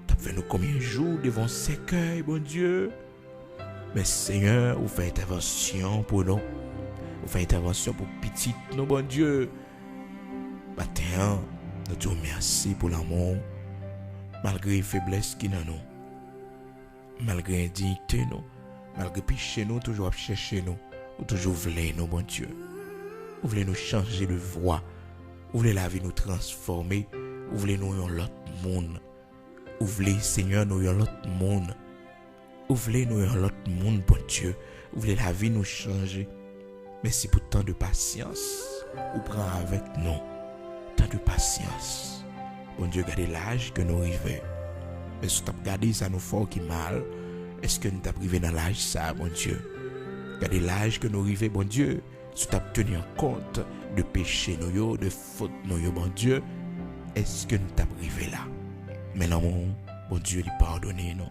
t'as fait nous combien de jours devant cercueil, bon Dieu. Mais Seigneur, vous faites intervention pour nous. Vous faites intervention pour petit, nous, bon Dieu. Matin, nous te remercions pour l'amour. Malgré les faiblesses qui nous, malgré l'indignité, nous, malgré le péché, nous, toujours chercher nous. Vous toujours voulez nous, bon Dieu. Vous voulez nous changer de voie. Vous voulez la vie nous transformer. Vous voulez nous en l'autre monde. Vous voulez, Seigneur, nous en l'autre monde. Vous voulez nous en l'autre monde, bon Dieu. Vous voulez la vie nous changer. Merci pour tant de patience. Vous prenez avec nous. Tant de patience. Bon Dieu, regardez l'âge que nous arrivons. Est-ce que tu as regardé ça nous fort qui mal? Est-ce que nous t'as privé dans l'âge ça, bon Dieu? Regardez l'âge que nous arrivons, bon Dieu. Si tu as tenu en compte de péché nous, de faute nous, bon Dieu. Est-ce que nous t'as privé là? Mais l'amour, bon Dieu, il pardonne nous.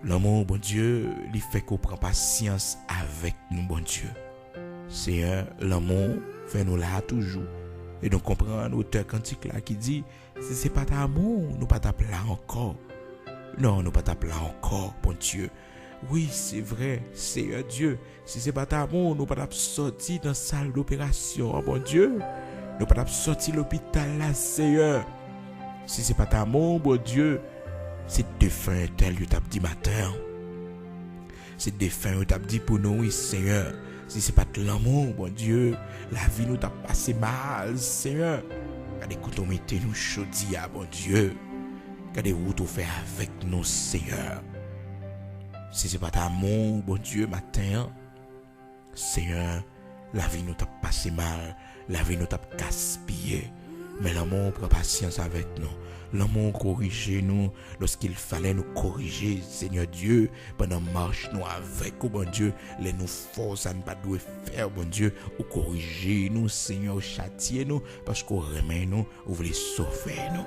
L'amour, bon Dieu, il fait qu'on prend patience avec nous, bon Dieu. Seigneur, l'amour fait nous là toujours. Et donc comprendre l'auteur cantique là qui dit, si c'est pas ta amour, nous pas t'appeler là encore. Non, nous pas t'appeler là encore, bon Dieu. Oui, c'est vrai, Seigneur Dieu. Si c'est pas ta amour, nous pas t'appeler sortir dans la salle d'opération, bon Dieu. Nous pas t'appeler sortir l'hôpital là, Seigneur. Si c'est pas ta amour, bon Dieu. C'est défunt tel que tu as dit matin. C'est défunt que tu as dit pour nous, oui, Seigneur. Si ce n'est pas de l'amour, bon Dieu, la vie nous t'a passé mal, Seigneur. Regardez quand on mettait nous chaudis, bon Dieu. Regardez où tu fais avec nous, Seigneur. Si ce n'est pas d'amour, bon Dieu, matin, Seigneur, la vie nous t'a passé mal. La vie nous t'a gaspillé. Mais l'amour prend patience avec nous. L'amour corrige nous lorsqu'il fallait nous corriger, Seigneur Dieu, pendant marche nous avec, oh bon Dieu, les nous force à ne pas devoir faire, bon Dieu, ou corriger nous, Seigneur, châtier nous, parce qu'on remet nous, ou voulez sauver nous.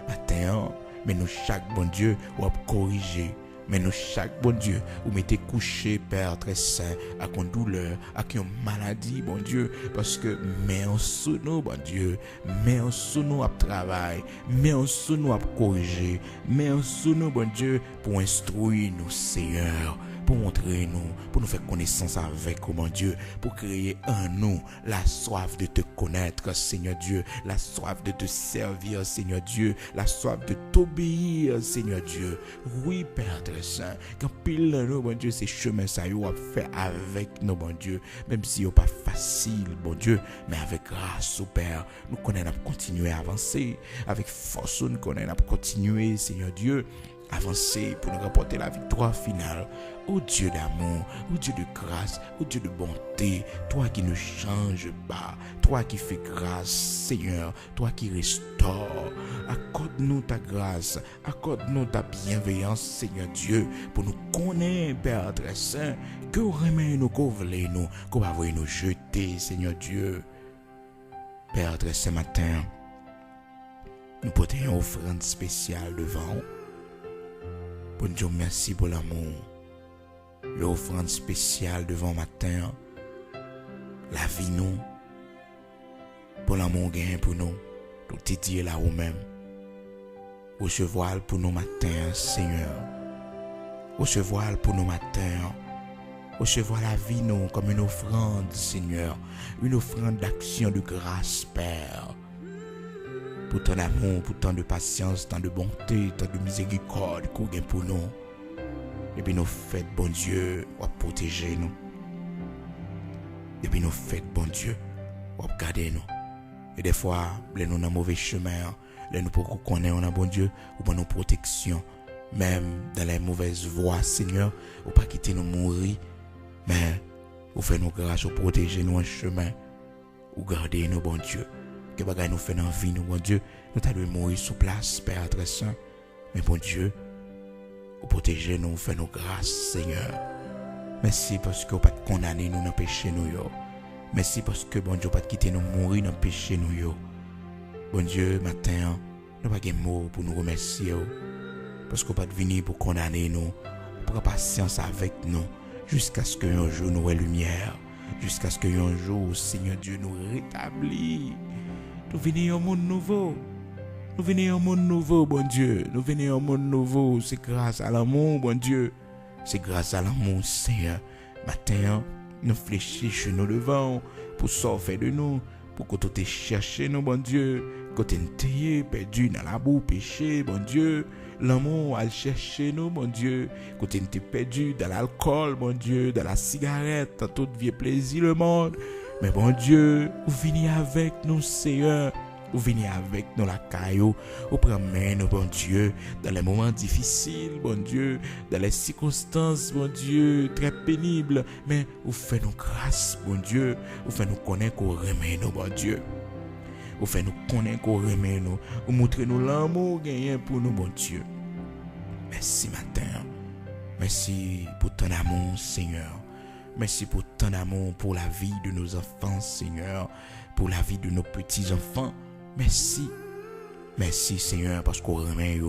Matin, mais nous chaque bon Dieu, ou corriger. Mais nous chaque bon Dieu, vous mettez couché, Père très saint, avec une douleur, avec une maladie, bon Dieu, parce que mais en sous nous, bon Dieu, mais en sous nous à travail, mais en sous nous à corriger, mais en sous nous, bon Dieu, pour instruire nous, Seigneur, pour montrer nous, pour nous faire connaissance avec, oh mon Dieu, pour créer en nous la soif de te connaître, Seigneur Dieu, la soif de te servir, Seigneur Dieu, la soif de t'obéir, Seigneur Dieu. Oui, Père très saint, quand pile nous, bon Dieu, ces chemins ça y a fait avec nous, bon Dieu, même si c'est pas facile, bon Dieu, mais avec grâce, oh Père, nous connaissons à continuer à avancer, avec force, nous connaissons à continuer, Seigneur Dieu, avancer pour nous rapporter la victoire finale. Oh Dieu d'amour, oh Dieu de grâce, oh Dieu de bonté, toi qui ne changes pas, toi qui fais grâce, Seigneur, toi qui restaures. accorde-nous ta grâce, accorde-nous ta bienveillance, Seigneur Dieu, pour nous connaître, Père très saint, que vous remet nous, que vous voulez nous, que vous voulez nous jeter, Seigneur Dieu. Père très saint, matin, nous portons une offrande spéciale devant vous. Bon Dieu, merci pour l'amour. Une offrande spéciale devant matin, la vie nous, pour l'amour gain pour nous, nous dédier là nous-mêmes. Recevoir pour nous matin, Seigneur. Recevoir pour nous matin. Recevoir la vie nous comme une offrande, Seigneur. Une offrande d'action de grâce, Père. Pour ton amour, pour tant de patience, tant de bonté, tant de miséricorde qu'on gagne pour nous. Et puis nous faites, bon Dieu, pour protéger nous. Et puis nous faites, bon Dieu, pour garder nous. Et des fois, nous sommes dans un mauvais chemin, nous pouvons connaître un bon Dieu, ou pour nos protections, même dans les mauvaises voies, Seigneur, ou pas quitter nous mourir, mais vous faites nos grâces, vous protégez nous en chemin, ou garder nous, bon Dieu. Que bagay nous fait dans la vie, nous, bon Dieu, nous t'allons mourir sous place, Père très saint, mais bon Dieu, vous protégez nous, vous faites nos grâces, Seigneur. Merci parce que vous pas condamné nous dans le péché, nous, yo. Merci parce que, bon Dieu, pas quitter nous mourir dans le péché, nous, yo. Bon Dieu, matin, nous n'avons pas de mots pour nous remercier, parce que vous pas venir pour condamner nous, pour patience avec nous, jusqu'à ce qu'un jour nous ayons lumière, jusqu'à ce qu'un jour, Seigneur Dieu, nous rétablit. Nous venons au monde nouveau. Nous venons au monde nouveau, bon Dieu. Nous venons au monde nouveau. C'est grâce à l'amour, bon Dieu. C'est grâce à l'amour, Seigneur. Matin, nous fléchissons nous devant pour sortir de nous, pour que tu cherché nous, bon Dieu. Que tu es perdu dans la boue, péché, bon Dieu. L'amour à chercher nous, bon Dieu. Que tu es perdu dans l'alcool, bon Dieu, dans la cigarette, dans tout vieux plaisir, le monde. Mais bon Dieu, vous venez avec nous, Seigneur. Vous venez avec nous la caillou. Vous prenez nous, bon Dieu, dans les moments difficiles, bon Dieu, dans les circonstances, bon Dieu, très pénibles. Mais vous faites nous grâce, bon Dieu. Vous faites nous connaître qu'on remet nous, bon Dieu. Vous faites nous connaître qu'on remet nous. Vous montrez nous l'amour gagné pour nous, bon Dieu. Merci matin. Merci pour ton amour, Seigneur. Merci pour ton amour, pour la vie de nos enfants, Seigneur, pour la vie de nos petits-enfants. Merci. Merci, Seigneur, parce qu'on remet,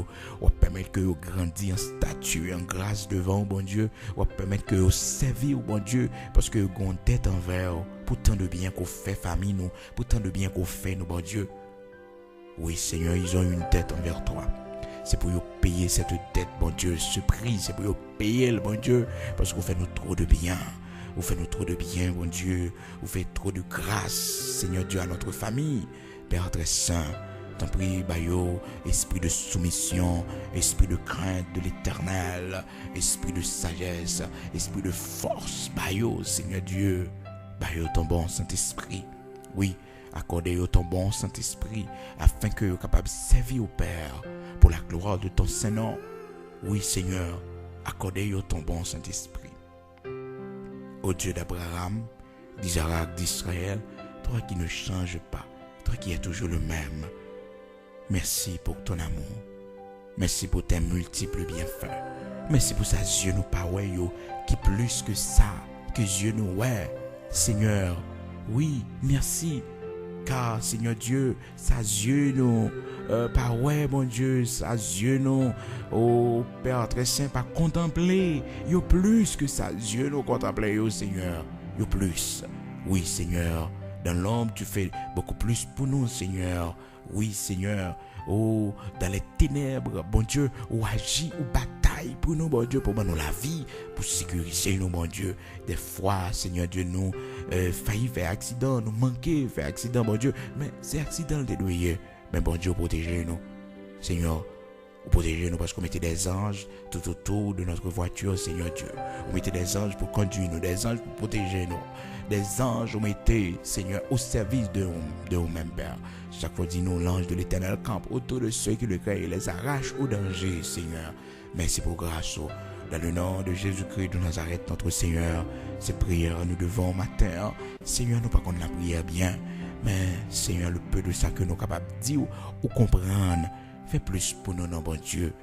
on permet que vous grandissez en statut, en grâce devant, bon Dieu. On permet que vous serviez, bon Dieu, parce que vous avez une tête envers, pour tant de bien qu'on fait famille, nous, pour tant de bien qu'on fait, nous, bon Dieu. Oui, Seigneur, ils ont une tête envers toi. C'est pour vous payer cette dette, bon Dieu, ce prix, c'est pour vous payer, bon Dieu, parce que vous faites nous trop de bien. Vous faites nous trop de bien, bon Dieu. Vous faites trop de grâce, Seigneur Dieu, à notre famille. Père très saint, t'en prie, Bayo, esprit de soumission, esprit de crainte de l'éternel, esprit de sagesse, esprit de force, Bayo, Seigneur Dieu. Bayo, ton bon Saint-Esprit. Oui, accordez ton bon Saint-Esprit, afin que vous capable de servir au Père, pour la gloire de ton Saint-Nom. Oui, Seigneur, accordez ton bon Saint-Esprit. Ô Dieu d'Abraham, d'Isaac, d'Israël, toi qui ne changes pas, toi qui es toujours le même. Merci pour ton amour. Merci pour tes multiples bienfaits. Merci pour ça, Dieu nous paraît, qui plus que ça, que Dieu nous ouais. Seigneur, oui, merci. Car, Seigneur Dieu, ça Dieu nous, par ouais, mon Dieu, ça Dieu nous, oh Père très saint, pas contempler, yo plus que ça Dieu nous contempler, yo Seigneur, yo plus. Oui, Seigneur, dans l'ombre, tu fais beaucoup plus pour nous, Seigneur. Oui, Seigneur, oh, dans les ténèbres, bon Dieu, ou agis, ou bataille pour nous, bon Dieu, pour nous la vie, pour sécuriser nous, bon Dieu. Des fois, Seigneur Dieu, nous failli faire accident, nous manquer faire accident, bon Dieu, mais c'est accident de noyer. Mais bon Dieu, protégez nous, Seigneur. Vous protégez nous parce qu'on mettait des anges tout autour de notre voiture, Seigneur Dieu. Vous mettez des anges pour conduire nous, des anges pour protéger nous. Des anges, vous mettez, Seigneur, au service de vous-même, Père. Chaque fois, dis-nous, l'ange de l'Éternel campe autour de ceux qui le craignent et les arrache au danger, Seigneur. Merci pour grâce. Dans le nom de Jésus-Christ de Nazareth, notre Seigneur, ces prières, nous devons matin, Seigneur, nous pas qu'on la prière bien, mais Seigneur, le peu de ça que nous sommes capables de dire ou comprendre, Fais plus pour nous, non, bon Dieu.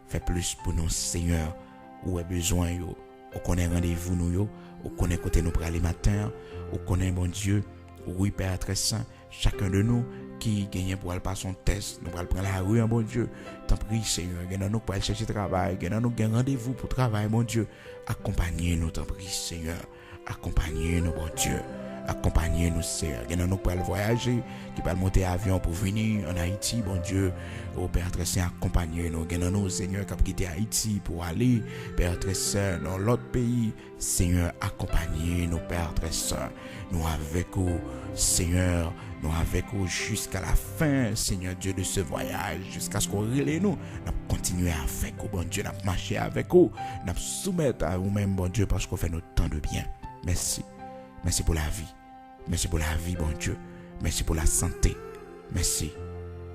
Fais plus pour nous, Seigneur. Où est besoin, yo. On connaît rendez-vous, nous, yo. On connaît côté nous pour aller matin. On connaît, bon Dieu. Oui, Père très saint. Chacun de nous qui gagne pour aller passer son test, nous allons prendre la rue, bon Dieu. T'en prie, Seigneur. Nous pour aller chercher travail. Nous gagne rendez-vous pour travail, bon Dieu. Accompagnez-nous, t'en prie, Seigneur. Accompagnez-nous, bon Dieu. Accompagnez-nous, Seigneur. Nous pour aller voyager, qui va monter avion pour venir en Haïti, bon Dieu. Oh Père très saint, accompagnez-nous. Nous, Seigneur, qui a quitté Haïti pour aller, Père très saint, dans l'autre pays. Seigneur, accompagnez-nous, Père très saint. Nous avec vous, Seigneur. Nous avec vous jusqu'à la fin, Seigneur Dieu, de ce voyage, jusqu'à ce qu'on relève nous. Nous continuer avec vous, bon Dieu. Nous marcher avec vous. Nous soumettre à vous-même, bon Dieu, parce qu'on fait notre temps de bien. Merci. Merci pour la vie. Merci pour la vie, bon Dieu. Merci pour la santé. Merci.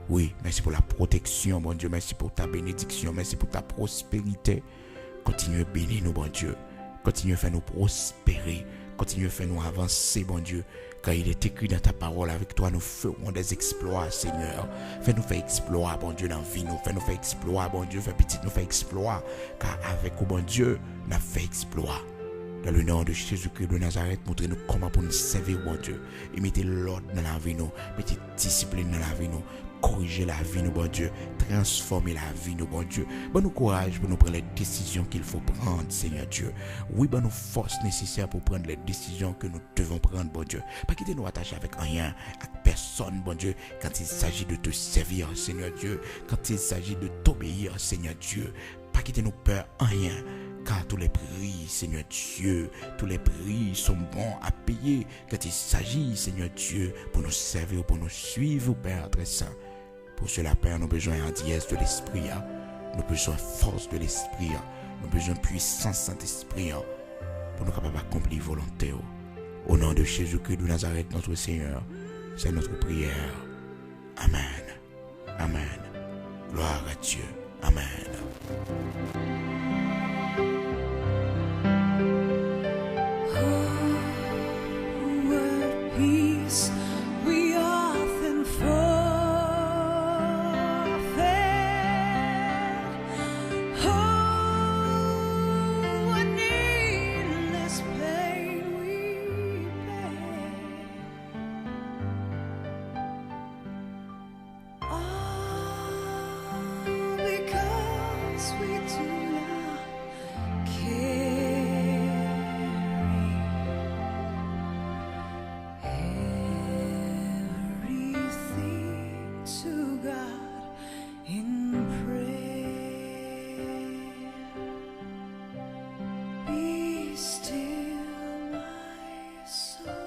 Oui, merci pour la protection, bon Dieu. Merci pour ta bénédiction. Merci pour ta prospérité. Continue à bénir nous, bon Dieu. Continue à faire nous prospérer. Continue à faire nous avancer, bon Dieu. Car il est écrit dans ta parole, avec toi nous ferons des exploits, Seigneur. Fais-nous faire exploits, bon Dieu, dans la vie. Fais-nous faire exploits, bon Dieu. Fais petit nous faire exploits. Car avec vous, bon Dieu, nous avons fait exploits. Dans le nom de Jésus-Christ de Nazareth, montrez-nous comment pour nous servir, bon Dieu. Et mettez l'ordre dans la vie, nous. Mettez discipline dans la vie, nous. Corriger la vie, nous, bon Dieu. Transformer la vie, nous, bon Dieu. Bon nous courage pour nous prendre les décisions qu'il faut prendre, Seigneur Dieu. Oui, bon nous force nécessaire pour prendre les décisions que nous devons prendre, bon Dieu. Pas quitter nous attacher avec rien, avec personne, bon Dieu. Quand il s'agit de te servir, Seigneur Dieu. Quand il s'agit de t'obéir, Seigneur Dieu. Pas quitter nous peur, rien. Car tous les prix, Seigneur Dieu, tous les prix sont bons à payer quand il s'agit, Seigneur Dieu, pour nous servir, pour nous suivre, Père très saint. Pour cela, Père, nous avons besoin d'hardiesse de l'esprit, nous avons besoin de force de l'esprit, nous avons besoin de puissance de Saint-Esprit, pour nous capables d'accomplir volonté. Au nom de Jésus-Christ de Nazareth, notre Seigneur, c'est notre prière. Amen. Amen. Gloire à Dieu. Amen. Peace we often forfeit. Oh, what needless pain we bear. All because we do not carry everything to God in prayer. Be still, my soul.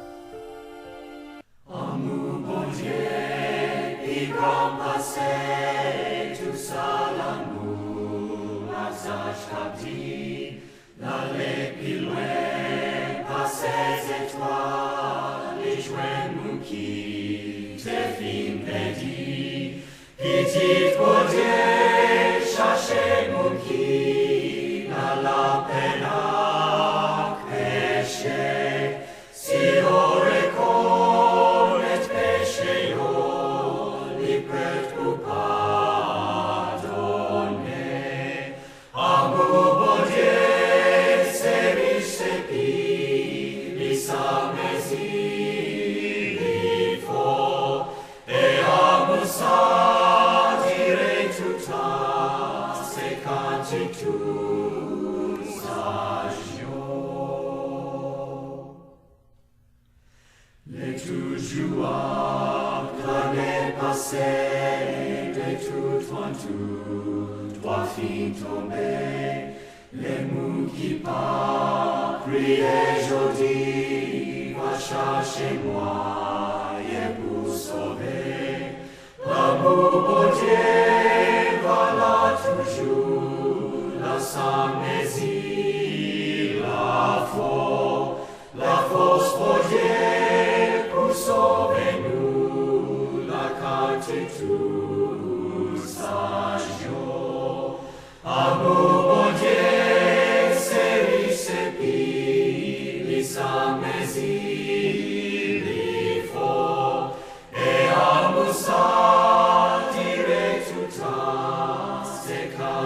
Dire tout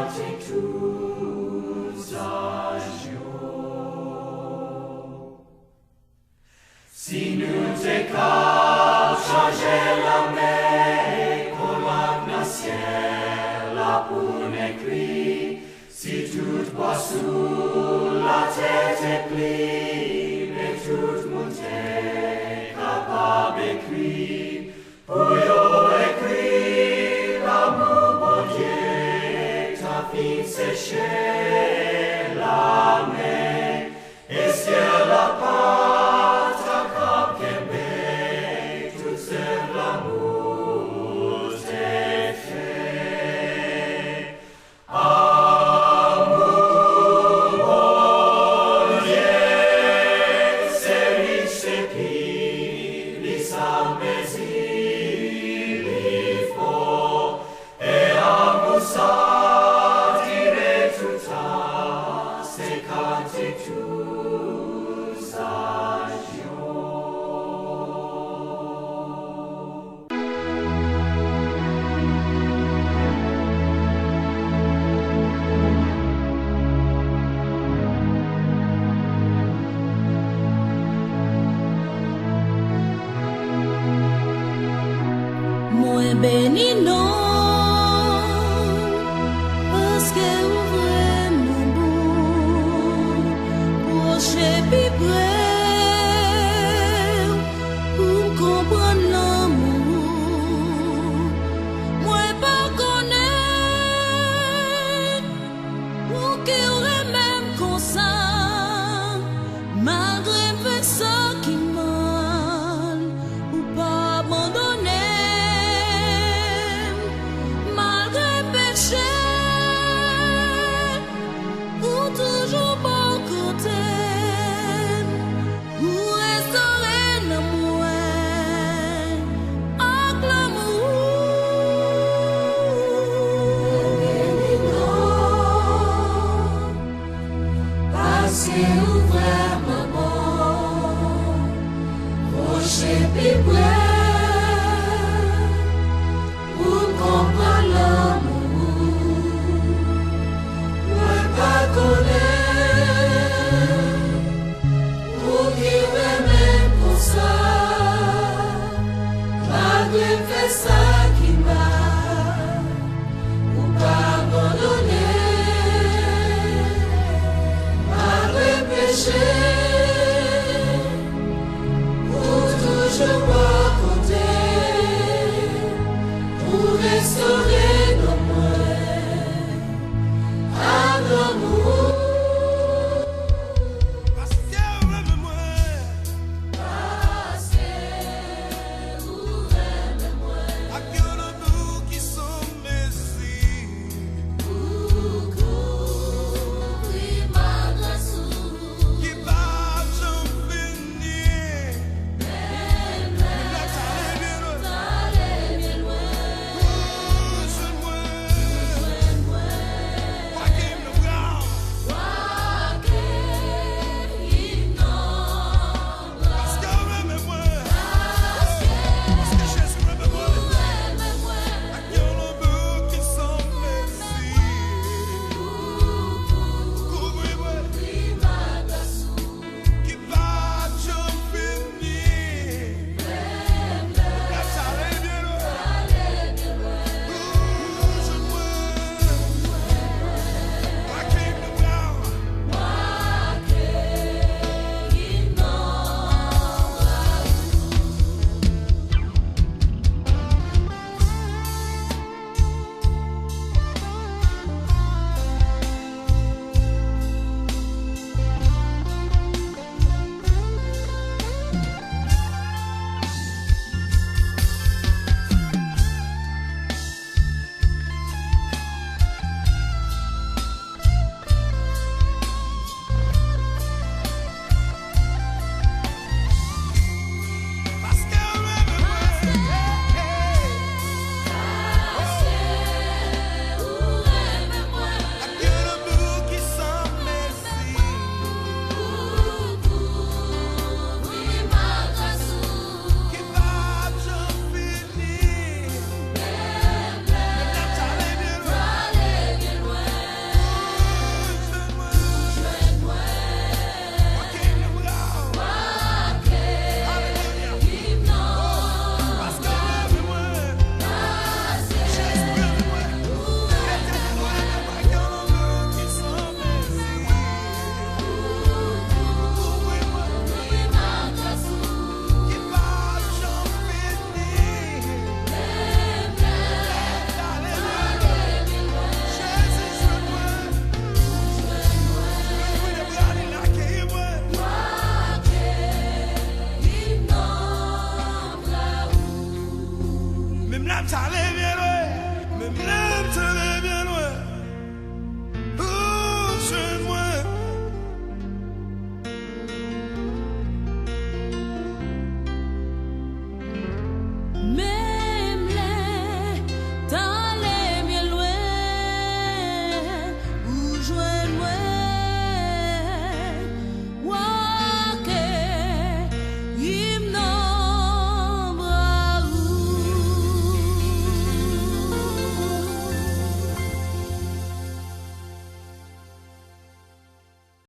cantiques tous agios. Si nous t'écarts changer la mer, colloque dans le ciel, la poune écrit, si toute bois sous la tête est plie, mais toute montée capable écrit, pour yo écrit, l'amour bon Dieu, ta fille séchée la main, et ciel la part, ta cap qu'aimé, tout seul l'amour t'est fait. Amour bon Dieu, c'est riche, c'est pire, les âmes et amour ça dirait tout ça, c'est cantiques tous agios. Moi béni non, parce que